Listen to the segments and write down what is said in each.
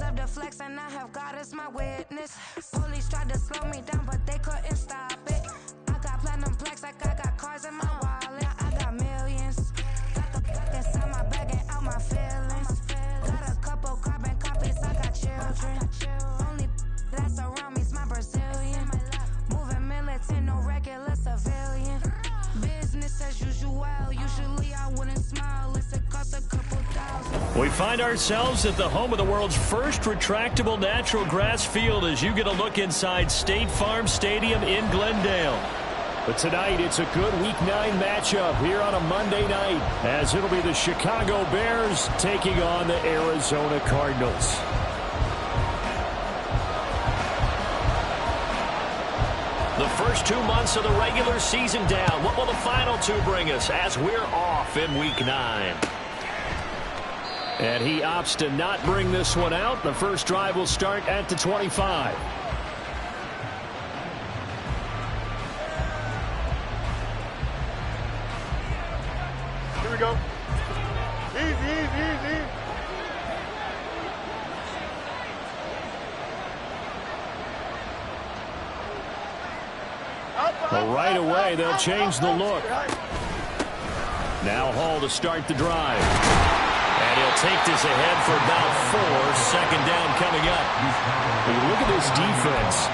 up the flex and I have God as my witness. Police tried to slow me down, but they couldn't stop it. I got platinum plaques like I got cars in my wallet. I got millions. Got the fuck inside my bag and out my feelings. Got a couple carbon copies, I got children. Only that's around me's my Brazilian. Moving militant, no regular civilian. Business as usual, usually I wouldn't smile. It's a cost a couple thousand. We find ourselves at the home of the world's first retractable natural grass field as you get a look inside State Farm Stadium in Glendale. But tonight, it's a good Week 9 matchup here on a Monday night, as it'll be the Chicago Bears taking on the Arizona Cardinals. The first 2 months of the regular season down. What will the final 2 bring us as we're off in Week 9? And he opts to not bring this one out. The first drive will start at the 25. Here we go. Easy. Well, right away, they'll change the look. Now Hall to start the drive. And he'll take this ahead for about 4. Second down coming up. When you look at this defense,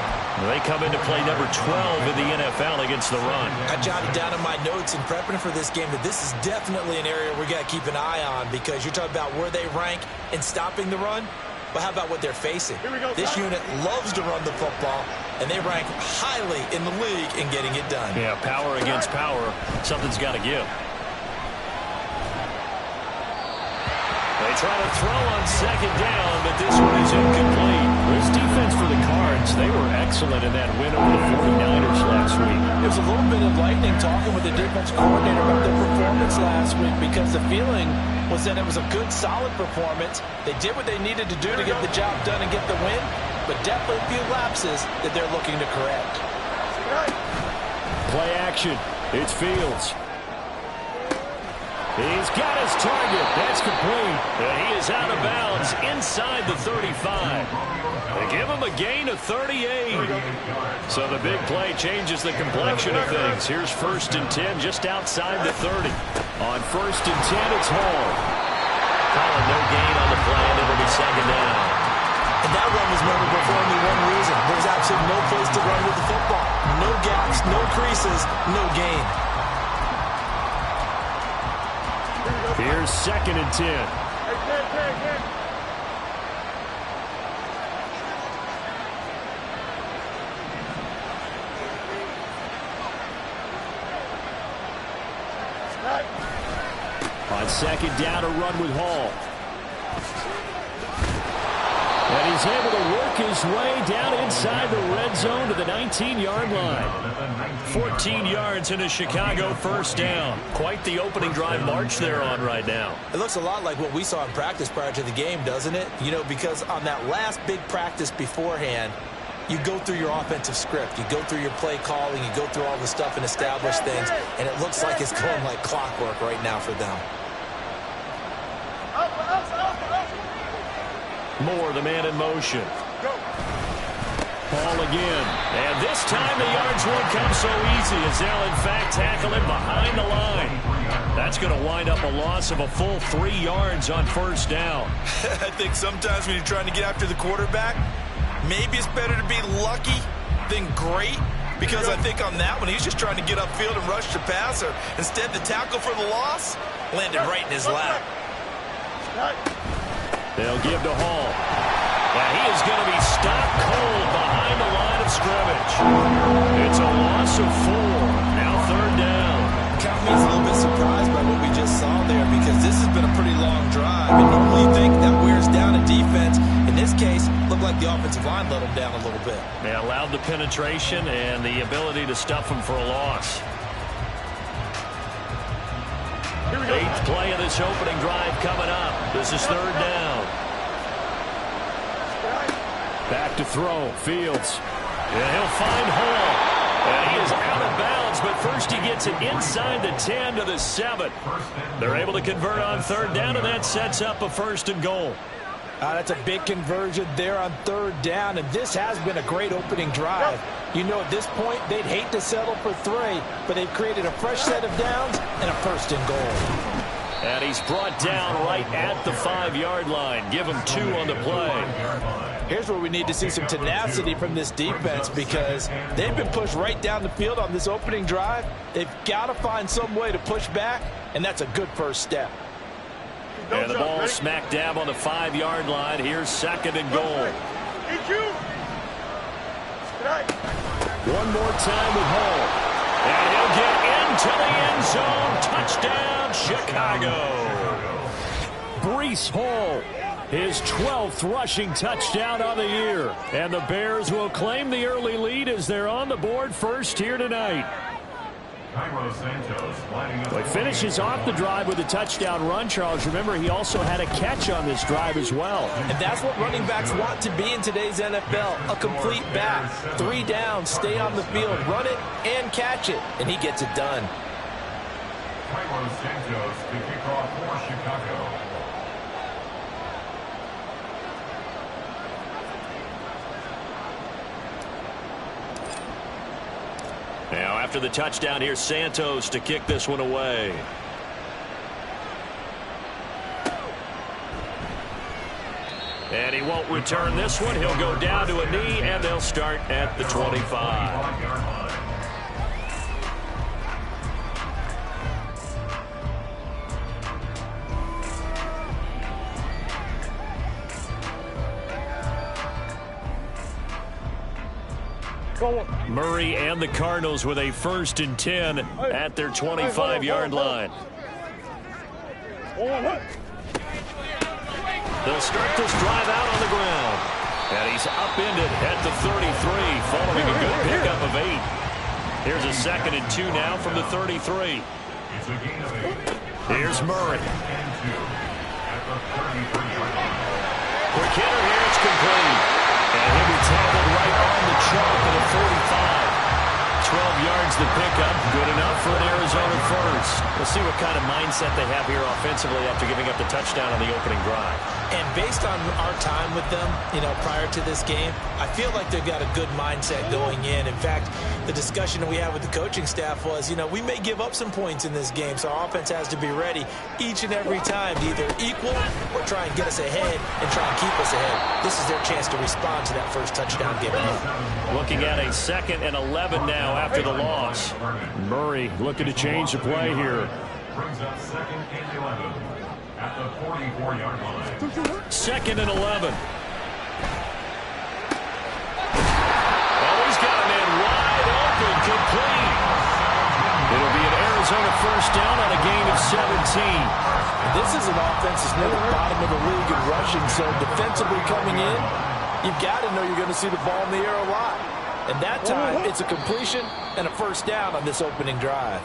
they come into play number 12 in the NFL against the run. I jotted down in my notes in prepping for this game that this is definitely an area we got to keep an eye on, because you're talking about where they rank in stopping the run. But how about what they're facing? This unit loves to run the football, and they rank highly in the league in getting it done. Yeah, power against power. Something's got to give. They try to throw on second down, but this one is incomplete. This defense for the Cards, they were excellent in that win over the 49ers last week. It was a little bit enlightening talking with the defense coordinator about their performance last week, because the feeling was that it was a good, solid performance. They did what they needed to do to get the job done and get the win, but definitely a few lapses that they're looking to correct. Play action. It's Fields. He's got his target. That's complete. And he is out of bounds inside the 35. They give him a gain of 38. So the big play changes the complexion of things. Here's 1st and 10 just outside the 30. On 1st and 10, it's Hall. Calling no gain on the play, and it'll be second down. And that run was memorable for only one reason. There's absolutely no place to run with the football. No gaps, no creases, no gain. Here's 2nd and 10. On second down, a run with Hall. And he's able to work his way down inside the red zone to the 19-yard line. 14 yards and a Chicago first down. Quite the opening drive march they're on right now. It looks a lot like what we saw in practice prior to the game, doesn't it? You know, because on that last big practice beforehand, you go through your offensive script. You go through your play calling. You go through all the stuff and establish things. And it looks like it's going like clockwork right now for them. Moore, the man in motion. Ball again. And this time the yards won't come so easy as they'll, in fact, tackle him behind the line. That's going to wind up a loss of a full 3 yards on first down. I think sometimes when you're trying to get after the quarterback, maybe it's better to be lucky than great, because I think on that one, he's just trying to get upfield and rush the passer. Instead, the tackle for the loss landed right in his lap. They'll give to Hall. And he is going to be stopped cold behind the line of scrimmage. It's a loss of 4. Now 3rd down. Count me a little bit surprised by what we just saw there, because this has been a pretty long drive. And normally you think that wears down a defense. In this case, looked like the offensive line let them down a little bit. They allowed the penetration and the ability to stuff them for a loss. 8th play of this opening drive coming up. This is 3rd down. Back to throw. Fields. And he'll find Hall. And he is out of bounds, but first he gets it inside the 10 to the 7. They're able to convert on 3rd down, and that sets up a 1st and goal. That's a big conversion there on 3rd down, and this has been a great opening drive. You know, at this point, they'd hate to settle for 3, but they've created a fresh set of downs and a 1st and goal. And he's brought down right at the 5-yard line. Give him 2 on the play. Here's where we need to see some tenacity from this defense, because they've been pushed right down the field on this opening drive. They've got to find some way to push back, and that's a good first step. And the ball smack dab on the 5-yard line. Here's 2nd and goal. One more time with Hall. And he'll get into the end zone. Touchdown, Chicago. Breece Hall, his 12th rushing touchdown of the year. And the Bears will claim the early lead as they're on the board first here tonight. He finishes off the drive with a touchdown run, Charles. Remember, he also had a catch on this drive as well. And that's what running backs want to be in today's NFL, a complete back. 3 downs, stay on the field, run it, and catch it, and he gets it done. Cairo Santos to kick off for Chicago. Now, after the touchdown, here's Santos to kick this one away. And he won't return this one. He'll go down to a knee, and they'll start at the 25. Murray and the Cardinals with a 1st and 10 at their 25-yard line. They'll start this drive out on the ground. And he's upended at the 33, following a good pickup of 8. Here's a 2nd and 2 now from the 33. Here's Murray. Quick hitter here, it's complete. And he'll be tackled right on the chalk at a 45. 12 yards the pickup. Good enough for an Arizona first. We'll see what kind of mindset they have here offensively after giving up the touchdown on the opening drive. And based on our time with them, prior to this game, I feel like they've got a good mindset going in. In fact, the discussion that we had with the coaching staff was, we may give up some points in this game, so our offense has to be ready each and every time to either equal or try and get us ahead and try and keep us ahead. This is their chance to respond to that first touchdown given up. Looking at a 2nd and 11 now after the loss. Murray looking to change the play here. Brings up 2nd and 11 at the 44-yard line. 2nd and 11. Oh, he's got a man wide open, complete. It'll be an Arizona first down on a gain of 17. This is an offense that's near the bottom of the league in rushing, so defensively coming in, you've got to know you're going to see the ball in the air a lot. And that time, it's a completion and a first down on this opening drive.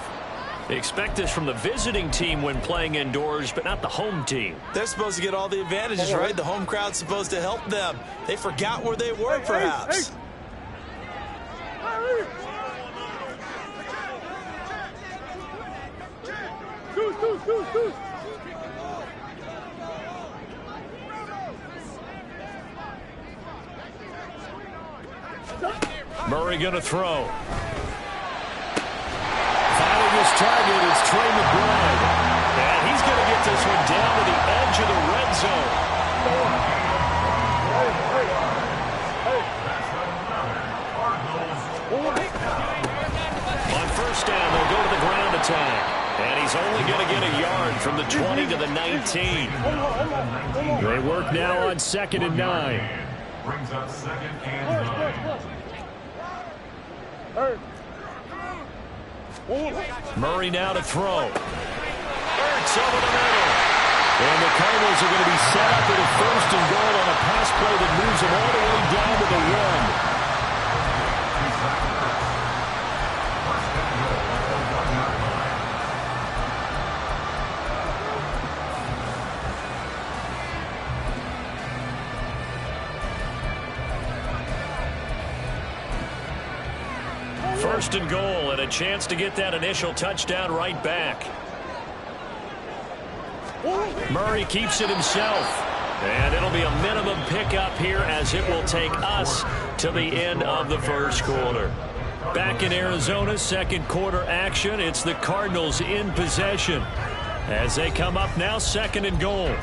They expect this from the visiting team when playing indoors, but not the home team. They're supposed to get all the advantages, right? The home crowd's supposed to help them. They forgot where they were, perhaps. Murray going to throw. Finding his target is Trey McBride. And he's going to get this one down to the edge of the red zone. On first down, they'll go to the ground attack. And he's only going to get a yard from the 20 to the 19. They work now on 2nd and 9. Brings up 2nd and 9. Murray now to throw. Ertz over the middle. And the Cardinals are going to be set up at a 1st and goal on a pass play that moves them all the way down to the 1. First and goal, and a chance to get that initial touchdown right back. Murray keeps it himself. And it'll be a minimum pickup here as it will take us to the end of the first quarter. Back in Arizona, second quarter action. It's the Cardinals in possession as they come up now, second and goal.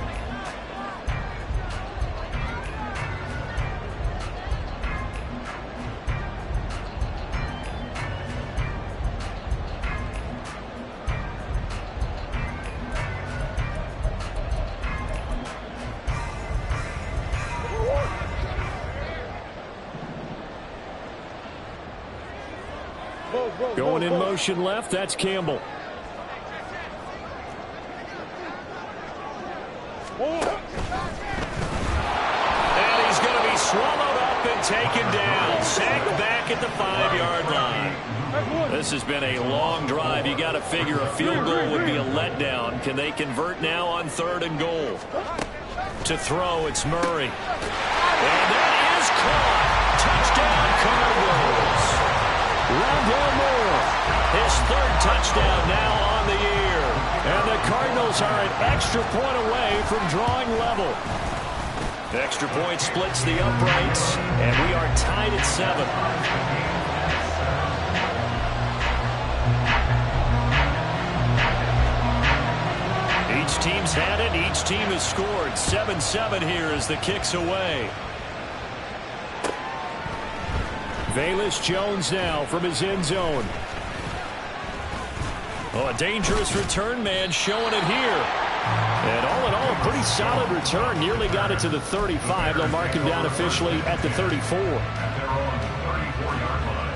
Going in motion left, that's Campbell. And he's going to be swallowed up and taken down. Sacked back at the 5-yard line. This has been a long drive. You got to figure a field goal would be a letdown. Can they convert now on 3rd and goal? To throw, it's Murray. And that is caught. Touchdown, Cardinals. Rondale Moore, his 3rd touchdown now on the year. And the Cardinals are an extra point away from drawing level. The extra point splits the uprights, and we are tied at 7. Each team's had it. Each team has scored. 7-7 here as the kick's away. Velus Jones now from his end zone. Oh, a dangerous return man showing it here. And all in all, a pretty solid return. Nearly got it to the 35. They'll mark him down officially at the 34. At their own 34-yard line.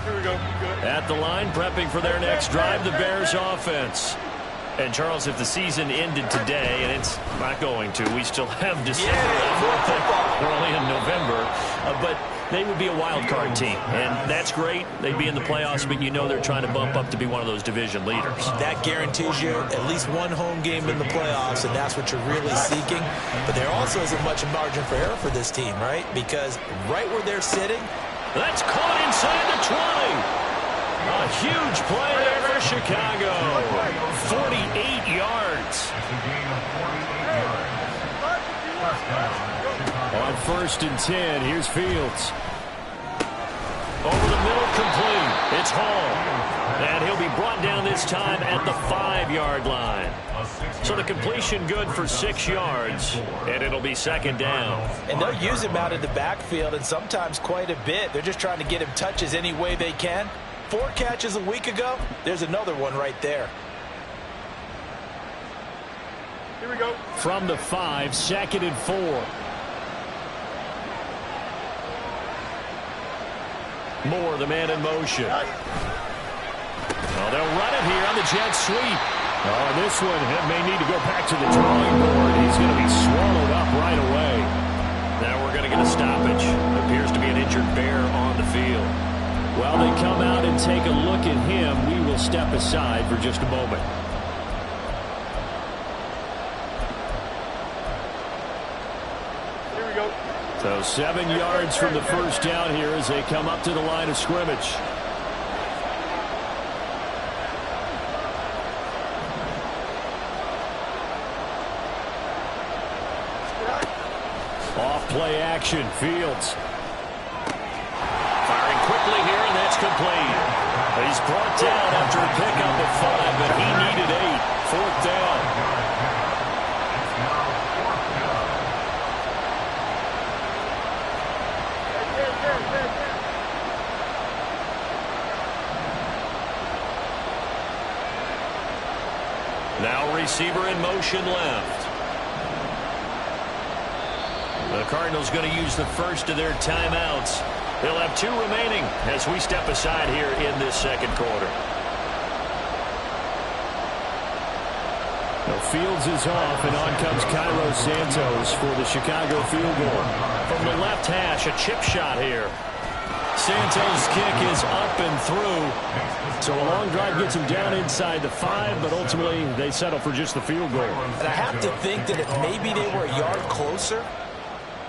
Here we go. Good. At the line, prepping for their next drive, the Bears offense. And, Charles, if the season ended today, and it's not going to, we still have December early in November, but they would be a wild card team. And that's great. They'd be in the playoffs, but you know they're trying to bump up to be one of those division leaders. That guarantees you at least one home game in the playoffs, and that's what you're really seeking. But there also isn't much margin for error for this team, right? Because right where they're sitting, that's caught inside the 20. A huge play there for Chicago. 48 yards. On 1st and 10, here's Fields. Over the middle, complete. It's Hall. And he'll be brought down this time at the 5-yard line. So the completion good for 6 yards, and it'll be 2nd down. And they'll use him out in the backfield, and sometimes quite a bit. They're just trying to get him touches any way they can. 4 catches a week ago. There's another one right there. Here we go. From the 5, 2nd and 4. Moore, the man in motion. Oh, they'll run it here on the jet sweep. Oh, this one may need to go back to the drawing board. He's going to be swallowed up right away. Now we're going to get a stoppage. Appears to be an injured Bear on the field. While they come out and take a look at him, we will step aside for just a moment. Here we go. So 7 yards from the first down here as they come up to the line of scrimmage. Off play action, Fields. Firing quickly here, and that's complete. He's brought down after a pickup of 5, but he needed 8. 4th down. Now receiver in motion left. The Cardinals going to use the first of their timeouts. They'll have 2 remaining as we step aside here in this 2nd quarter. Now Fields is off, and on comes Cairo Santos for the Chicago field goal. From the left hash, a chip shot here. Santos' kick is up and through. So a long drive gets him down inside the 5, but ultimately they settle for just the field goal. and I have to think that if maybe they were a yard closer,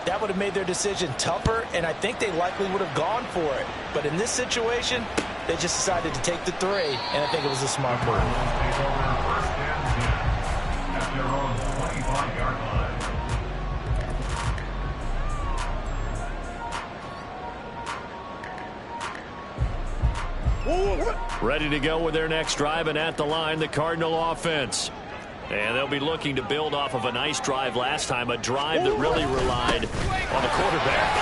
that would have made their decision tougher, and I think they likely would have gone for it. But in this situation, they just decided to take the 3, and I think it was a smart move. Take over first and 10 at their own 25-yard line. Ready to go with their next drive, and at the line, the Cardinal offense. And they'll be looking to build off of a nice drive last time, a drive that really relied on the quarterback.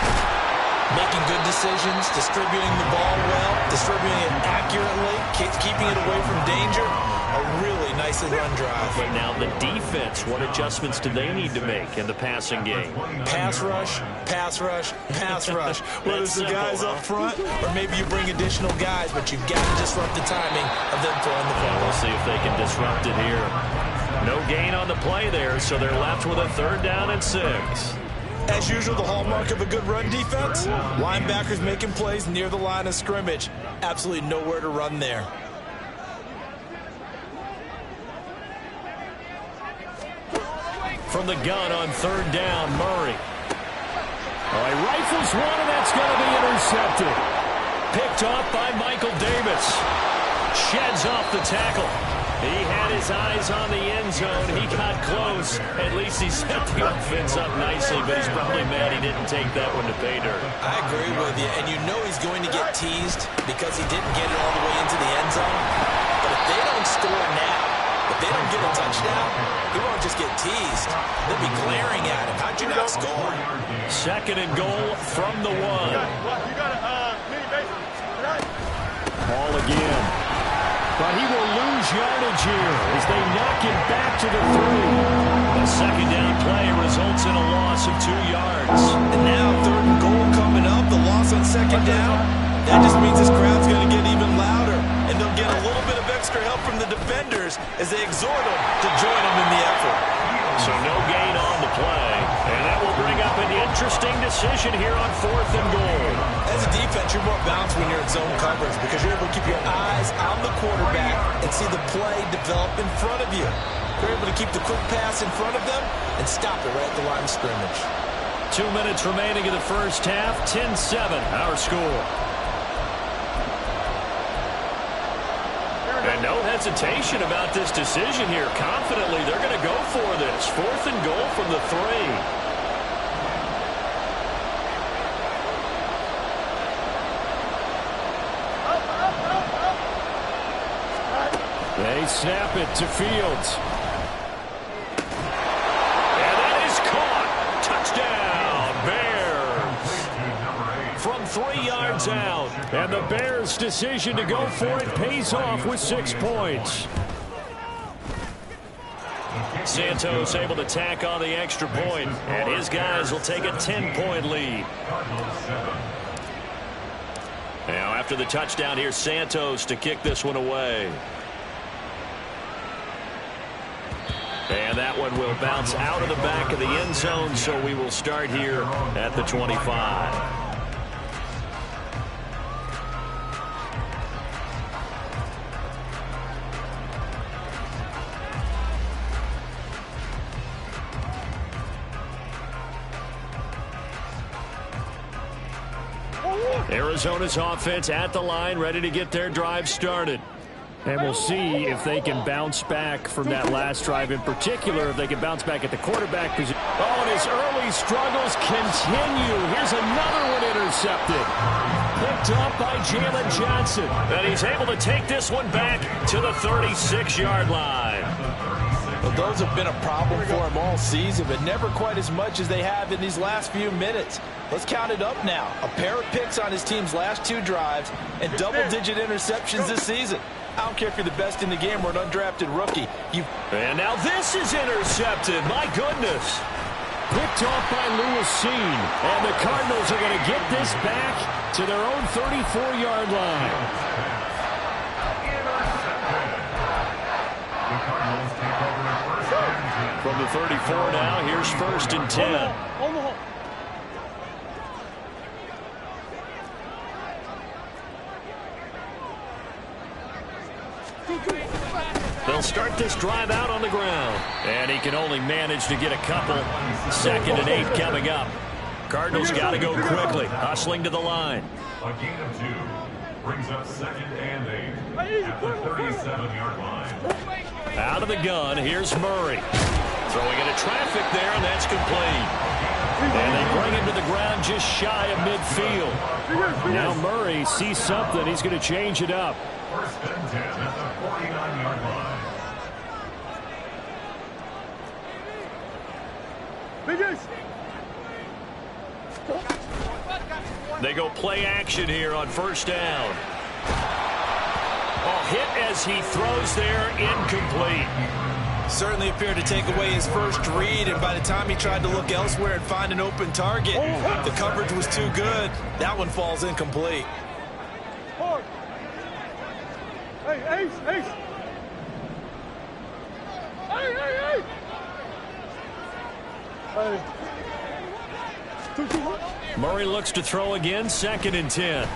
Making good decisions, distributing the ball well, distributing it accurately, keeping it away from danger. A really nicely run drive. But now the defense, what adjustments do they need to make in the passing game? Pass rush, pass rush, pass rush. Whether it's the guys up front or maybe you bring additional guys, but you've got to disrupt the timing of them throwing the ball. We'll see if they can disrupt it here. No gain on the play there, so they're left with a 3rd down and 6. As usual, the hallmark of a good run defense, linebackers making plays near the line of scrimmage. Absolutely nowhere to run there. From the gun on 3rd down, Murray. Oh, he rifles one, and that's going to be intercepted. Picked off by Michael Davis. Sheds off the tackle. He had his eyes on the end zone. He got close. At least he set the offense up nicely, but he's probably mad he didn't take that one to pay dirt. I agree with you, and you know he's going to get teased because he didn't get it all the way into the end zone. But if they don't score now, if they don't get a touchdown, he won't just get teased. They'll be glaring at him. How'd you not score? 2nd and goal from the 1. You got a mini base. Right. Ball again. But he will lose yardage here as they knock him back to the 3. The 2nd down play results in a loss of 2 yards. And now 3rd and goal coming up. The loss on 2nd down. That just means this crowd's going to get even louder. And they'll get a little bit of extra help from the defenders as they exhort them to join them in the effort. So no gain on the play. And that will bring up an interesting decision here on 4th and goal. As a defense, you're more balanced when you're in zone coverage because you're able to keep your eyes on the quarterback and see the play develop in front of you. You're able to keep the quick pass in front of them and stop it right at the line of scrimmage. 2 minutes remaining in the first half. 10-7, our score. And no hesitation about this decision here. Confidently, they're going to go for this. 4th and goal from the 3. They snap it to Fields. And that is caught. Touchdown, Bears. From 3 yards out. And the Bears' decision to go for it pays off with 6 points. Santos able to tack on the extra point, and his guys will take a 10-point lead. Now, after the touchdown, here's Santos to kick this one away. And that one will bounce out of the back of the end zone, so we will start here at the 25. Arizona's offense at the line, ready to get their drive started. And we'll see if they can bounce back from that last drive, in particular, if they can bounce back at the quarterback position. Oh, and his early struggles continue. Here's another one intercepted. Picked up by Jalen Johnson. And he's able to take this one back to the 36-yard line. Well, those have been a problem for him all season, but never quite as much as they have in these last few minutes. Let's count it up now. A pair of picks on his team's last 2 drives and double-digit interceptions this season. I don't care if you're the best in the game or an undrafted rookie. And now this is intercepted. My goodness. Picked off by Lewis Cine. And the Cardinals are going to get this back to their own 34-yard line. From the 34 now, here's 1st and 10. They'll start this drive out on the ground. And he can only manage to get a couple. 2nd and 8 coming up. Cardinals got to go quickly, hustling to the line. A gain of 2 brings up 2nd and 8 at the 37-yard line. Out of the gun, here's Murray. Throwing into traffic there, and that's complete. And they bring him to the ground just shy of midfield. Now Murray sees something. He's going to change it up. 1st and 10 at the 49-yard line. They go play action here on 1st down. Oh, hit as he throws there, incomplete. Certainly appeared to take away his first read, and by the time he tried to look elsewhere and find an open target, the coverage was too good. That one falls incomplete. Hey, Ace, Ace. Hey, hey, hey. Hey. Murray looks to throw again, 2nd and 10.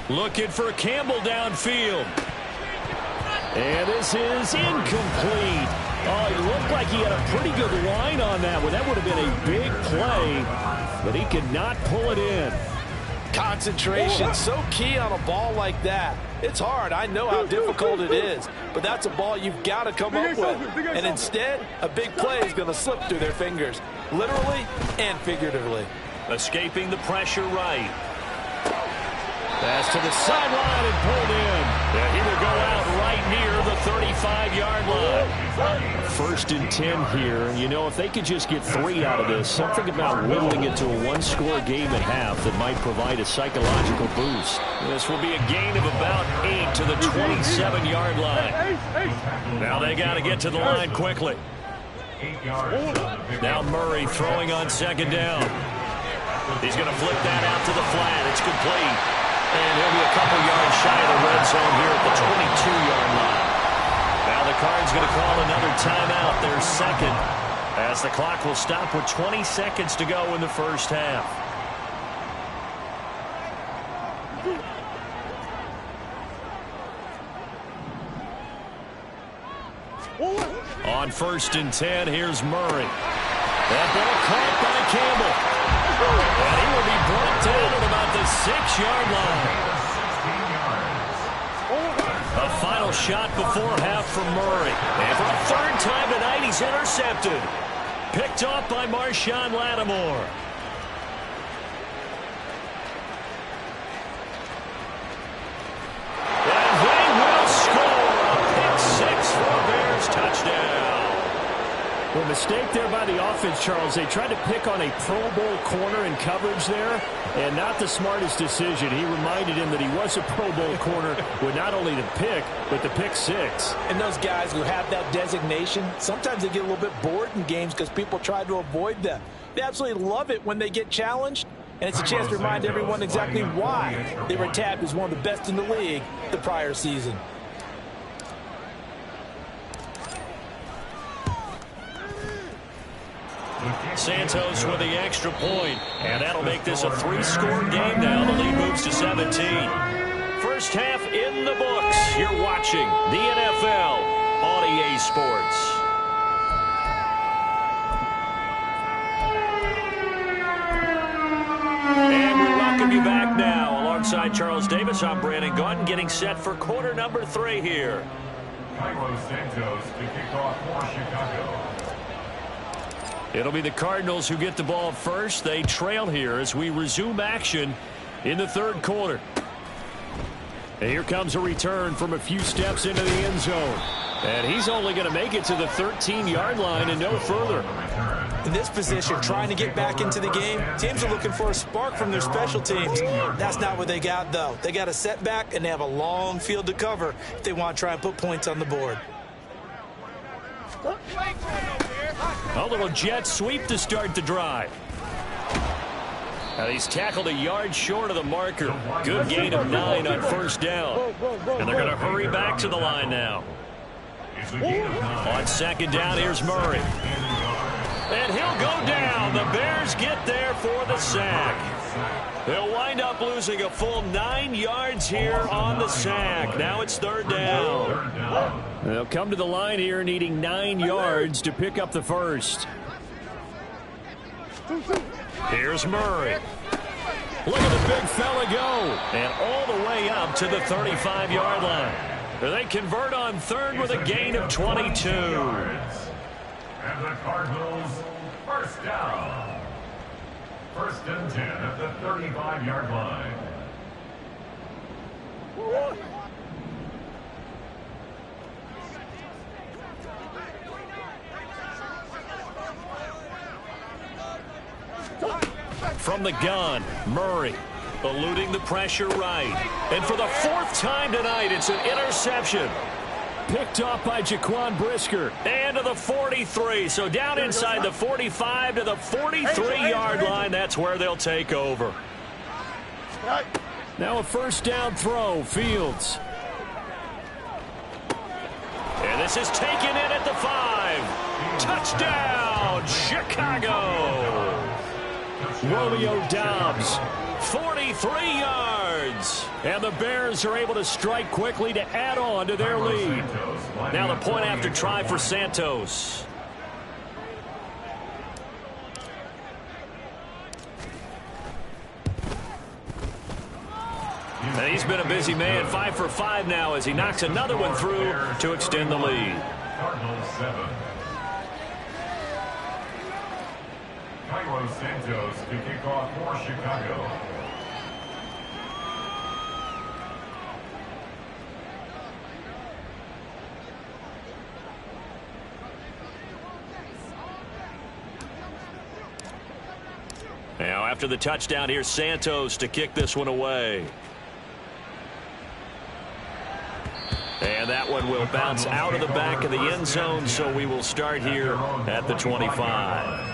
Looking for Campbell downfield. And this is incomplete. Oh, he looked like he had a pretty good line on that one. That would have been a big play, but he could not pull it in. Concentration, so key on a ball like that. It's hard. I know how difficult it is, but that's a ball you've got to come up with. And instead, a big play is going to slip through their fingers, literally and figuratively. Escaping the pressure right. Pass to the sideline and pulled in. And he will go out right near the 35-yard line. 1st and 10 here. You know, if they could just get 3 out of this, something about whittling it to a 1-score game at half that might provide a psychological boost. This will be a gain of about 8 to the 27-yard line. Now they got to get to the line quickly. 8 yards. Now Murray throwing on 2nd down. He's going to flip that out to the flat. It's complete. And he'll be a couple yards shy of the red zone here at the 22-yard line. Now the Cards going to call another timeout, their 2nd, as the clock will stop with 20 seconds to go in the 1st half. On 1st and 10, here's Murray. That ball caught by Campbell. And he will be brought down at about the 6-yard line. A final shot before half from Murray. And for the 3rd time tonight, he's intercepted. Picked off by Marshawn Lattimore. And they will score a pick 6 for a Bears touchdown. Well, mistake there by the offense, Charles. They tried to pick on a Pro Bowl corner in coverage there, and not the smartest decision. He reminded him that he was a Pro Bowl corner with not only the pick, but the pick 6. And those guys who have that designation, sometimes they get a little bit bored in games because people try to avoid them. They absolutely love it when they get challenged, and it's a chance to remind everyone exactly why they were tabbed as one of the best in the league the prior season. Santos with the extra point, and that'll make this a 3-score game now. The lead moves to 17. 1st half in the books. You're watching the NFL on EA Sports. And we welcome you back now. Alongside Charles Davis, I'm Brandon Gaudin, getting set for quarter number 3 here. Cairo Santos to kick off for Chicago. It'll be the Cardinals who get the ball first. They trail here as we resume action in the 3rd quarter. And here comes a return from a few steps into the end zone. And he's only going to make it to the 13-yard line and no further. In this position, trying to get back into the game, teams are looking for a spark from their special teams. That's not what they got, though. They got a setback, and they have a long field to cover if they want to try and put points on the board. A little jet sweep to start the drive. Now he's tackled a yard short of the marker. Good gain of 9 on 1st down. And they're going to hurry back to the line now. On 2nd down, here's Murray. And he'll go down. The Bears get there for the sack. They'll wind up losing a full 9 yards here on the sack. Now it's 3rd down. They'll come to the line here needing 9 yards to pick up the 1st. Here's Murray. Look at the big fella go. And all the way up to the 35-yard line. They convert on third with a gain of 22. And the Cardinals, first down. First and 10 at the 35-yard line. From the gun, Murray eluding the pressure right. And for the fourth time tonight, it's an interception. Picked off by Jaquan Brisker. And to the 43. So down inside the 45 to the 43-yard line. That's where they'll take over. Now a first down throw, Fields. And this is taken in at the 5. Touchdown, Chicago. Romeo Doubs, 43 yards. And the Bears are able to strike quickly to add on to their lead. Now the point after try for Santos. And he's been a busy man, 5 for 5 now as he knocks another one through to extend the lead. Cardinals 7. Cairo Santos to kick off for Chicago. Now after the touchdown, here's Santos to kick this one away. And that one will bounce out of the back of the end zone, so we will start here at the 25.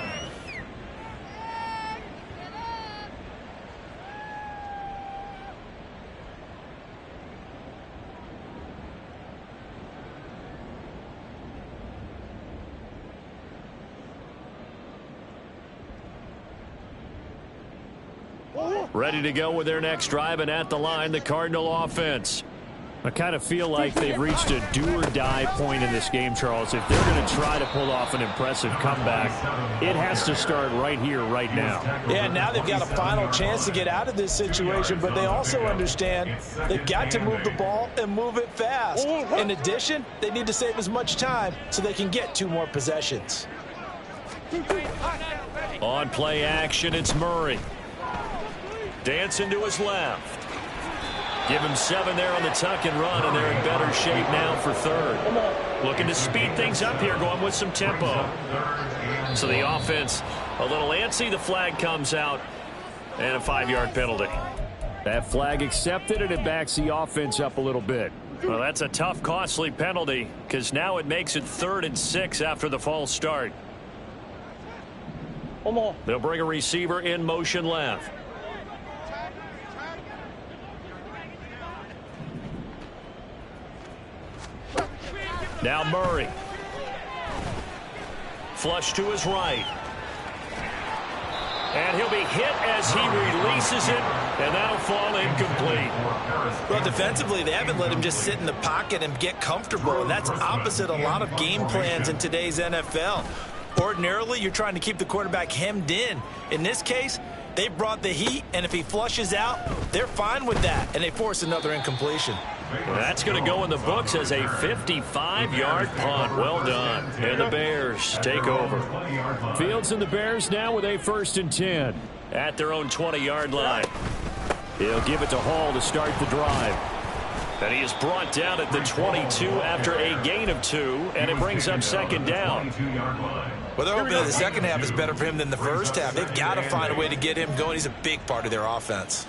Ready to go with their next drive, and at the line, the Cardinal offense. I kind of feel like they've reached a do-or-die point in this game, Charles. If they're going to try to pull off an impressive comeback, it has to start right here, right now. Yeah, now they've got a final chance to get out of this situation, but they also understand they've got to move the ball and move it fast. In addition, they need to save as much time so they can get 2 more possessions. On play action, it's Murray. Dancing to his left. Give him 7 there on the tuck and run, and they're in better shape now for third. Looking to speed things up here, going with some tempo. So the offense a little antsy. The flag comes out, and a 5-yard penalty. That flag accepted, and it backs the offense up a little bit. Well, that's a tough, costly penalty, because now it makes it 3rd and 6 after the false start. They'll bring a receiver in motion left. Now Murray. Flush to his right. And he'll be hit as he releases it, and that'll fall incomplete. Well, defensively, they haven't let him just sit in the pocket and get comfortable, and that's opposite a lot of game plans in today's NFL. Ordinarily, you're trying to keep the quarterback hemmed in. In this case, they brought the heat, and if he flushes out, they're fine with that, and they force another incompletion. That's going to go in the books as a 55-yard punt. Well done. And the Bears take over. Fields and the Bears now with a 1st and 10. At their own 20-yard line. He'll give it to Hall to start the drive. And he is brought down at the 22 after a gain of 2, and it brings up 2nd down. Well, they're hoping that the second half is better for him than the first half. They've got to find a way to get him going. He's a big part of their offense.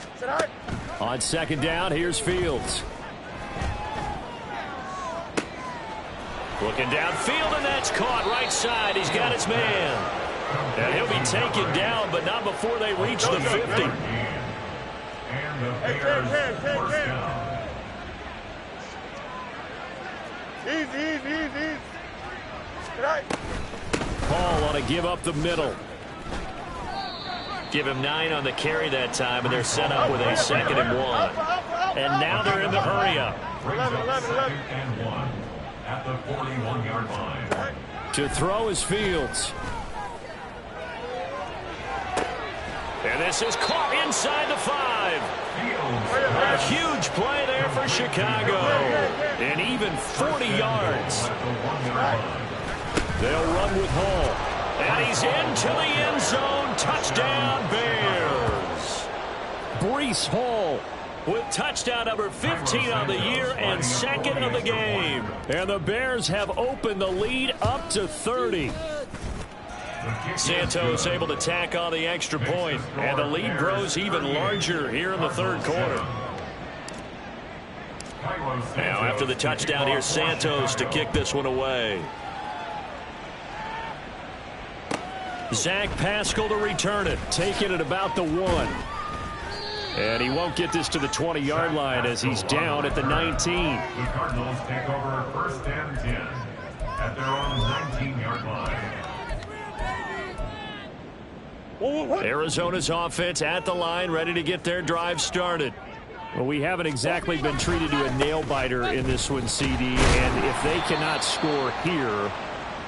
On 2nd down, here's Fields. Looking downfield, and that's caught right side. He's got his man. And he'll be taken down, but not before they reach the 50. And the Bears first down. Easy. Right. Hall on a give up the middle. Give him 9 on the carry that time, and they're set up with a 2nd and 1. And now they're in the hurry up. Brings up 2nd and 1 at the 41-yard line. To throw is Fields. And this is caught inside the 5. A huge play there for Chicago. And even 40 yards. They'll run with Hall. And he's into the end zone. Touchdown, Bears. Breece Hall with touchdown number 15 on the year and second of the game. And the Bears have opened the lead up to 30. Santos able to tack on the extra point, and the lead grows even larger here in the third quarter. Now after the touchdown, here's Santos to kick this one away. Zach Pascal to return it, taking it about the 1. And he won't get this to the 20-yard line as he's down at the 19. The Cardinals take over 1st and 10 at their own 19-yard line. Arizona's offense at the line, ready to get their drive started. Well, we haven't exactly been treated to a nail-biter in this one, CD, and if they cannot score here,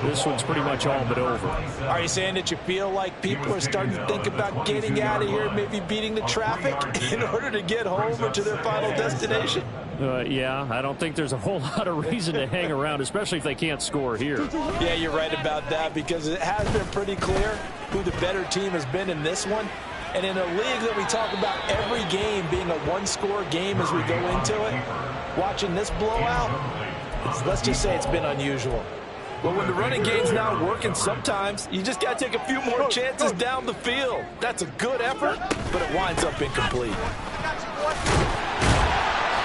this one's pretty much all but over. Are you saying that you feel like people are starting to think about getting out of here, maybe beating the traffic in order to get home or to their final destination? Yeah, I don't think there's a whole lot of reason to hang around, especially if they can't score here. Yeah, you're right about that, because it has been pretty clear who the better team has been in this one. And in a league that we talk about every game being a one-score game as we go into it, watching this blowout, let's just say it's been unusual. Well, when the running game's not working, sometimes you just got to take a few more chances down the field. That's a good effort, but it winds up incomplete.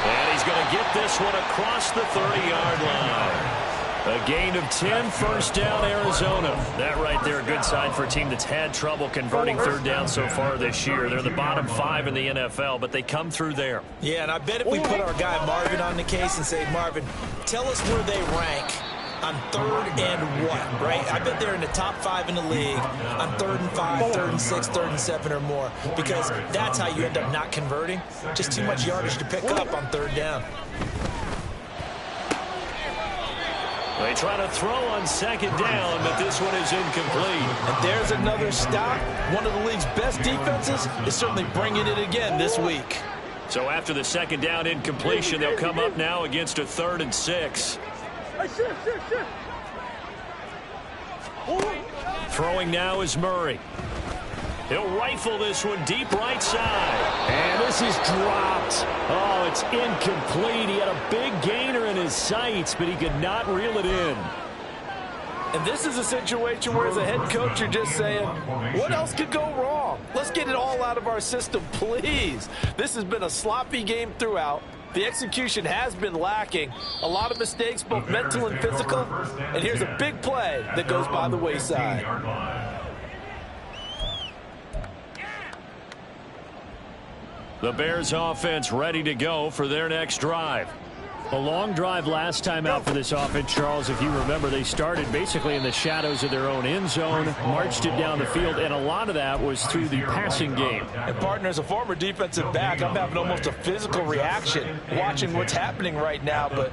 And he's going to get this one across the 30-yard line. A gain of 10, first down, Arizona. That right there, a good sign for a team that's had trouble converting third down so far this year. They're the bottom 5 in the NFL, but they come through there. Yeah, and I bet if we put our guy Marvin on the case and say, Marvin, tell us where they rank on 3rd and what, right? I bet they're in the top 5 in the league on 3rd and 5, 3rd and 6, 3rd and 7 or more, because that's how you end up not converting. Just too much yardage to pick up on 3rd down. They try to throw on 2nd down, but this one is incomplete. And there's another stop. One of the league's best defenses is certainly bringing it again this week. So after the 2nd down incompletion, they'll come up now against a 3rd and 6. Throwing now is Murray. He'll rifle this one deep right side. And this is dropped. Oh, it's incomplete. He had a big gainer in his sights, but he could not reel it in. And this is a situation where, as a head coach, you're just saying, what else could go wrong? Let's get it all out of our system, please. This has been a sloppy game throughout. The execution has been lacking. A lot of mistakes, both mental and physical. And here's a big play that goes by the wayside. The Bears offense ready to go for their next drive. A long drive last time out for this offense, Charles. If you remember, they started basically in the shadows of their own end zone, marched it down the field, and a lot of that was through the passing game. And, partner, as a former defensive back, I'm having almost a physical reaction watching what's happening right now. But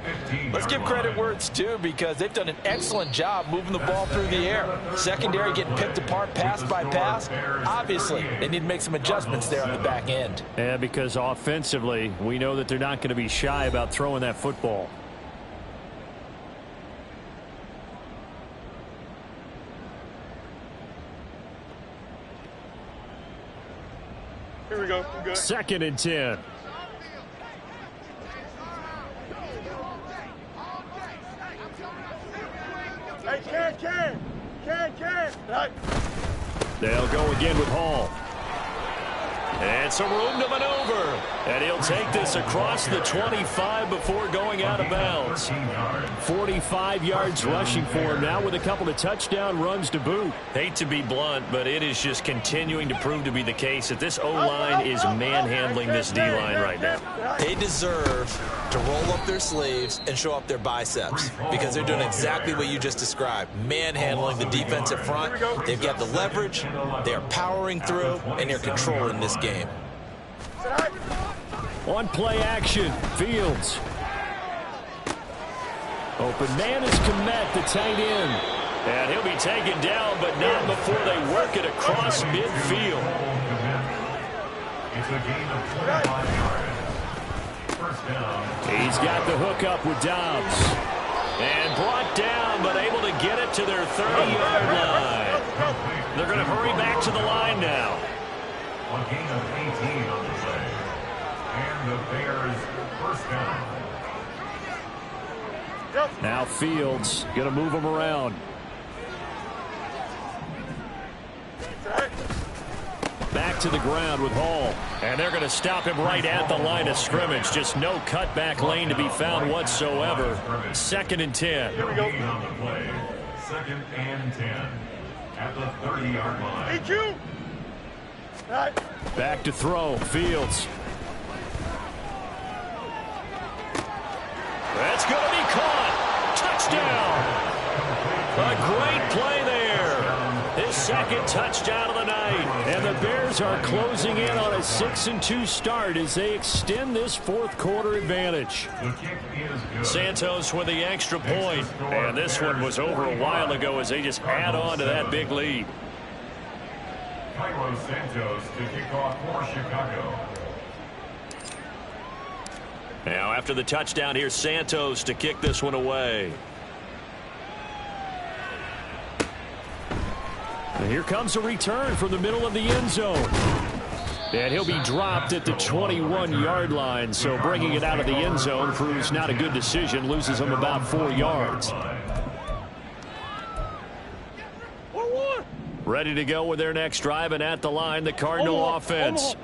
let's give credit where it's due, because they've done an excellent job moving the ball through the air. Secondary getting picked apart pass by pass. Obviously, they need to make some adjustments there on the back end. Yeah, because offensively, we know that they're not going to be shy about throwing that football. Here we go. Good. 2nd and 10. Hey, Can. Right. They'll go again with Hall. And some room to maneuver. And he'll take this across the 25 before going out of bounds. 45 yards rushing for him now with a couple of touchdown runs to boot. Hate to be blunt, but it is just continuing to prove to be the case that this O-line is manhandling this D-line right now. They deserve to roll up their sleeves and show up their biceps, because they're doing exactly what you just described, manhandling the defensive front. They've got the leverage, they're powering through, and they're controlling this game. On play action, Fields. Open man is Kmet, the tight end. And he'll be taken down, but not before they work it across midfield. It's a gain of 25 yards. First down. He's got the hook up with Dobbs. And brought down, but able to get it to their 30-yard line. They're going to hurry back to the line now. A gain of 18 on the play. And the Bears first down. Now Fields going to move him around. Back to the ground with Hall. And they're going to stop him right at the line of scrimmage. Just no cutback lane to be found whatsoever. 2nd and 10. Here we go. On the play. 2nd and 10. At the 30-yard line. Back to throw. Fields. That's going to be caught. Touchdown. A great play there. His 2nd touchdown of the night. And the Bears are closing in on a 6-2 start as they extend this 4th quarter advantage. The kick is good. Santos with the extra point. And this one was over a while ago as they just add on to that big lead. Cairo Santos to kick off for Chicago. Now after the touchdown, here's Santos to kick this one away. And here comes a return from the middle of the end zone. And he'll be dropped at the 21-yard line, so bringing it out of the end zone proves not a good decision, loses him about 4 yards. Ready to go with their next drive, and at the line, the Cardinal offense.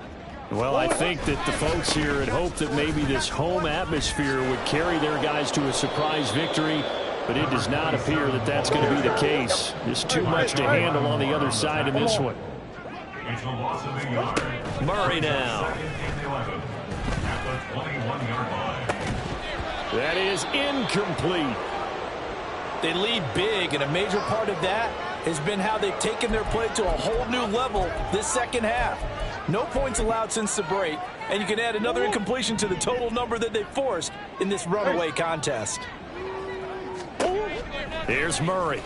Well, I think that the folks here had hoped that maybe this home atmosphere would carry their guys to a surprise victory, but it does not appear that that's going to be the case. There's too much to handle on the other side in this one. It's a loss of a yard. Murray now. 2nd and 11 at the 21-yard line. That is incomplete. They lead big, and a major part of that has been how they've taken their play to a whole new level this 2nd half. No points allowed since the break, and you can add another incompletion to the total number that they forced in this runaway contest. Here's Murray.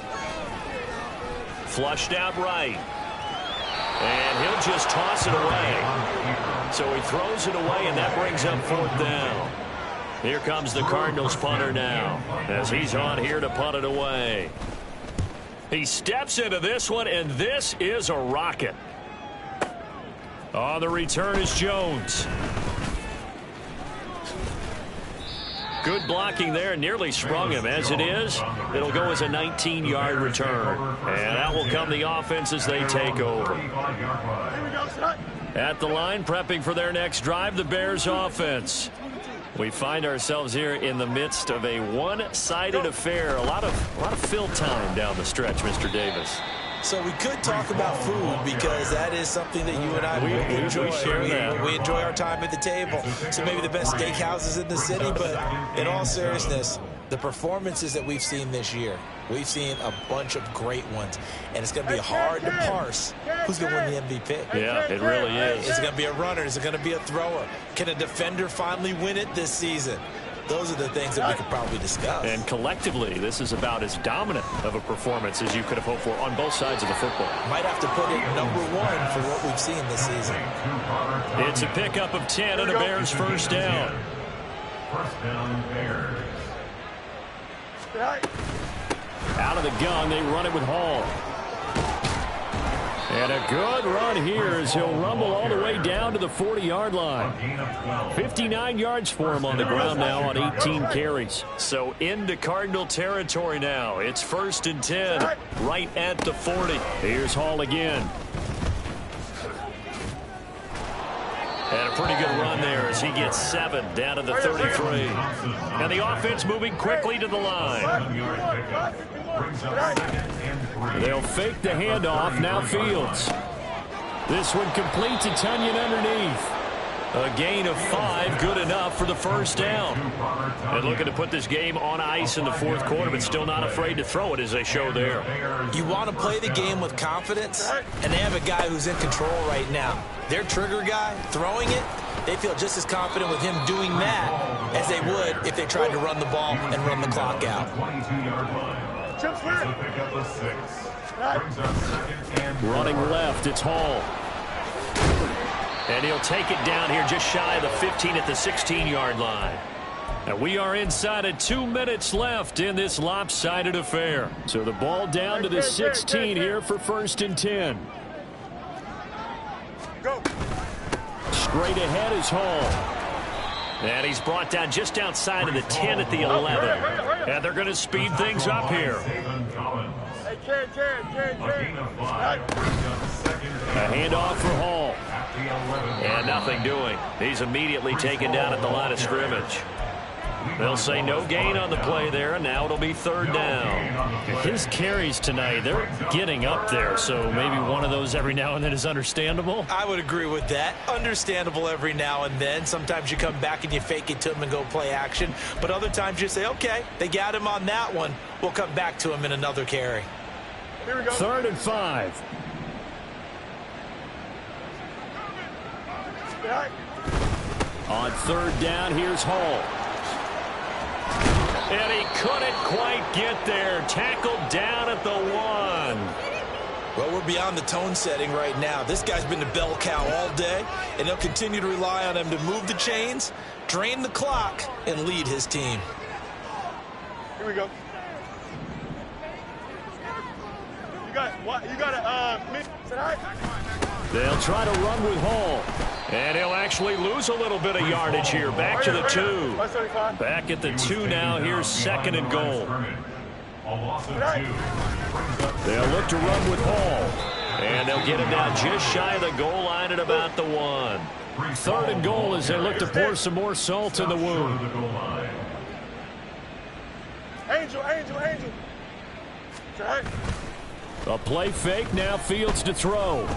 Flushed out right. And he'll just toss it away. So he throws it away, and that brings up 4th down. Here comes the Cardinals punter now, as he's on here to punt it away. He steps into this one, and this is a rocket. On the return is Jones. Good blocking there, nearly sprung him. As it is, it'll go as a 19-yard return. And that will come the offense as they take over. At the line, prepping for their next drive, the Bears offense. We find ourselves here in the midst of a one-sided affair. A lot of fill time down the stretch, Mr. Davis. So we could talk about food because that is something that you and I enjoy. We share that. We enjoy our time at the table. So maybe the best steakhouses in the city, but in all seriousness, the performances that we've seen this year, we've seen a bunch of great ones, and it's going to be hard to parse who's going to win the MVP. Yeah, it really is. Is it going to be a runner? Is it going to be a thrower? Can a defender finally win it this season? Those are the things that we could probably discuss. And collectively, this is about as dominant of a performance as you could have hoped for on both sides of the football. Might have to put it #1 for what we've seen this season. It's a pickup of 10 and a Bears first down. First down, Bears. Out of the gun, they run it with Hall. And a good run here as he'll rumble all the way down to the 40-yard line. 59 yards for him on the ground now on 18 carries. So into Cardinal territory now. It's 1st and 10 right at the 40. Here's Hall again. And a pretty good run there as he gets 7 down to the 33. And the offense moving quickly to the line. They'll fake the handoff. Now Fields. This one complete to Tunyon underneath. A gain of 5, good enough for the first down. And looking to put this game on ice in the 4th quarter, but still not afraid to throw it as they show there. You want to play the game with confidence, and they have a guy who's in control right now. Their trigger guy, throwing it, they feel just as confident with him doing that as they would if they tried to run the ball and run the clock out. 22-yard line. It's a pickup of 6. Brings up 2nd and Running left, it's Hall. And he'll take it down here just shy of the 15 at the 16-yard line. And we are inside of 2 minutes left in this lopsided affair. So the ball down to the 16 here for 1st and 10. Go. Straight ahead is Hall. And he's brought down just outside of the 10 at the 11. And they're going to speed things up here. Hey, Ken. A handoff for Hall. And nothing doing. He's immediately taken down at the line of scrimmage. They'll say no gain on the play there, and now it'll be 3rd down. His carries tonight, they're getting up there, so maybe one of those every now and then is understandable. I would agree with that. Understandable every now and then. Sometimes you come back and you fake it to him and go play action. But other times you say, okay, they got him on that one. We'll come back to him in another carry. Here we go. 3rd and 5. On 3rd down, here's Hall. And he couldn't quite get there. Tackled down at the 1. Well, we're beyond the tone setting right now. This guy's been the bell cow all day, and they'll continue to rely on him to move the chains, drain the clock, and lead his team. Here we go. You got They'll try to run with Hall. And he'll actually lose a little bit of yardage here. Back to the 2. Back at the 2 now. Here's 2nd and goal. They'll look to run with Hall. And they'll get him down just shy of the goal line at about the 1. 3rd and goal as they look to pour some more salt in the wound. Angel. A play fake, now Fields to throw.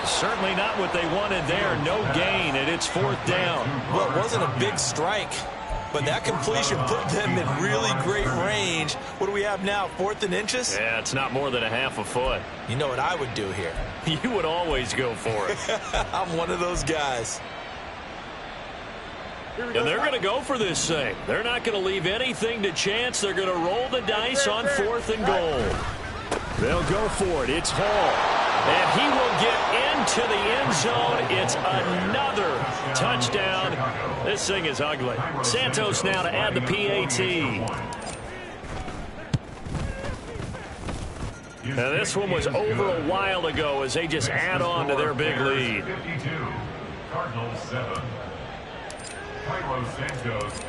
Certainly not what they wanted there. No gain, and it's 4th down. Well, it wasn't a big strike, but that completion put them in really great range. What do we have now, 4th and inches? Yeah, it's not more than a half a foot. You know what I would do here? You would always go for it. I'm one of those guys. And they're going to go for this thing. They're not going to leave anything to chance. They're going to roll the dice on 4th and goal. They'll go for it. It's Hall. And he will get into the end zone. It's another touchdown. This thing is ugly. Santos now to add the PAT. Now this one was over a while ago as they just add on to their big lead.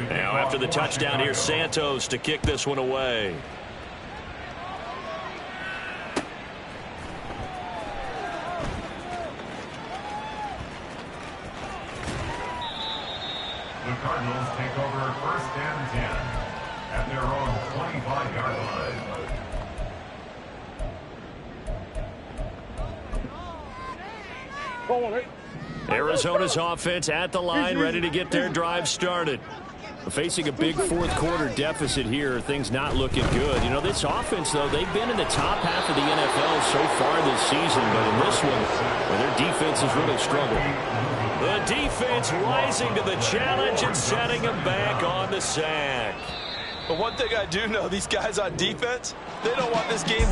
Now after the touchdown, here's Santos to kick this one away. The Cardinals take over 1st and 10 at their own 25-yard line. Arizona's offense at the line, ready to get their drive started. Facing a big 4th quarter deficit here, things not looking good. You know, this offense, though, they've been in the top half of the NFL so far this season, but in this one, well, their defense has really struggled. The defense rising to the challenge and setting them back on the sack. But one thing I do know, these guys on defense, they don't want this game